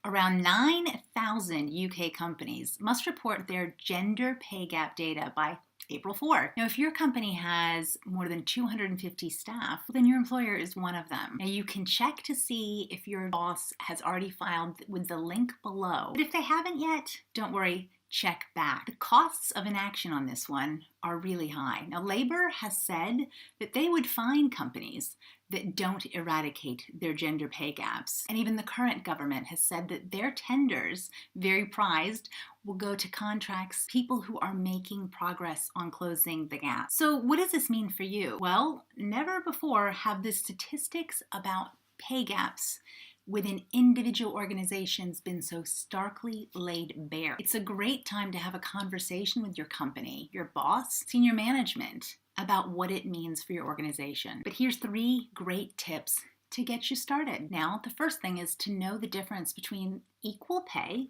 Around 9,000 UK companies must report their gender pay gap data by April 4. Now, if your company has more than 250 staff, then your employer is one of them. Now, you can check to see if your boss has already filed with the link below. But if they haven't yet, don't worry. Check back. The costs of inaction on this one are really high. Now, Labor has said that they would fine companies that don't eradicate their gender pay gaps. And even the current government has said that their tenders, very prized, will go to contracts people who are making progress on closing the gap. So what does this mean for you? Well, never before have the statistics about pay gaps within individual organizations been so starkly laid bare. It's a great time to have a conversation with your company, your boss, senior management about what it means for your organization. But here's 3 great tips to get you started. Now, the first thing is to know the difference between equal pay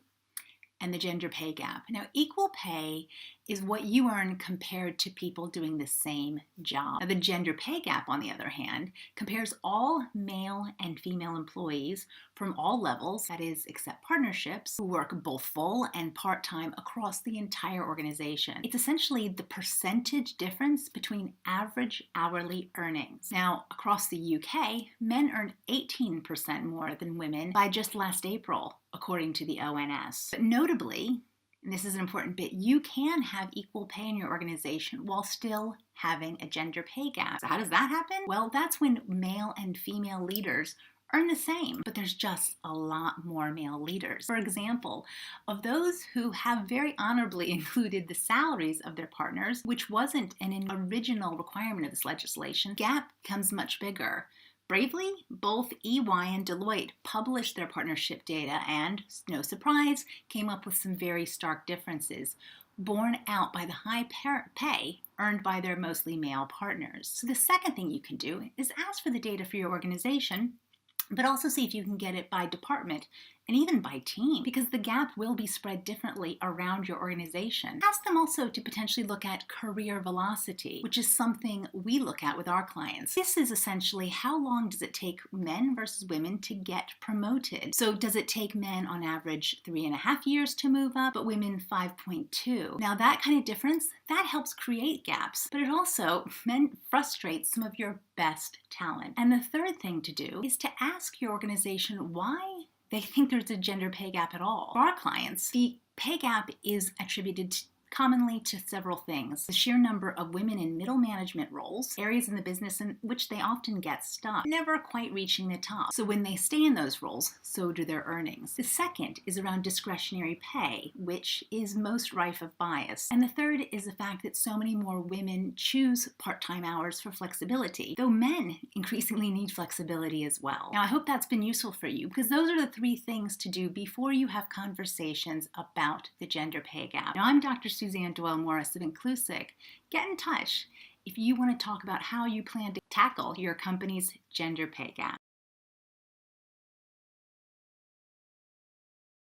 and the gender pay gap. Now, equal pay is what you earn compared to people doing the same job. Now, the gender pay gap, on the other hand, compares all male and female employees from all levels, that is, except partnerships, who work both full and part-time across the entire organization. It's essentially the percentage difference between average hourly earnings. Now, across the UK, men earned 18% more than women by just last April, according to the ONS. But notably, and this is an important bit, you can have equal pay in your organization while still having a gender pay gap. So how does that happen? Well, that's when male and female leaders earn the same, but there's just a lot more male leaders. For example, of those who have very honorably included the salaries of their partners, which wasn't an original requirement of this legislation, gap becomes much bigger. Bravely, both EY and Deloitte published their partnership data and, no surprise, came up with some very stark differences, borne out by the high pay earned by their mostly male partners. So the second thing you can do is ask for the data for your organization, but also see if you can get it by department and even by team, because the gap will be spread differently around your organization. Ask them also to potentially look at career velocity, which is something we look at with our clients. This is essentially how long does it take men versus women to get promoted. So does it take men on average 3.5 years to move up, but women 5.2? Now that kind of difference, that helps create gaps, but it also frustrates some of your best talent. And the third thing to do is to ask your organization why they think there's a gender pay gap at all. For our clients, the pay gap is attributed commonly to several things. The sheer number of women in middle management roles, areas in the business in which they often get stuck, never quite reaching the top. So when they stay in those roles, so do their earnings. The second is around discretionary pay, which is most rife of bias. And the third is the fact that so many more women choose part-time hours for flexibility, though men increasingly need flexibility as well. Now, I hope that's been useful for you, because those are the 3 things to do before you have conversations about the gender pay gap. Now, I'm Dr. Suzanne Doyle-Morris of Inclusive. Get in touch if you want to talk about how you plan to tackle your company's gender pay gap.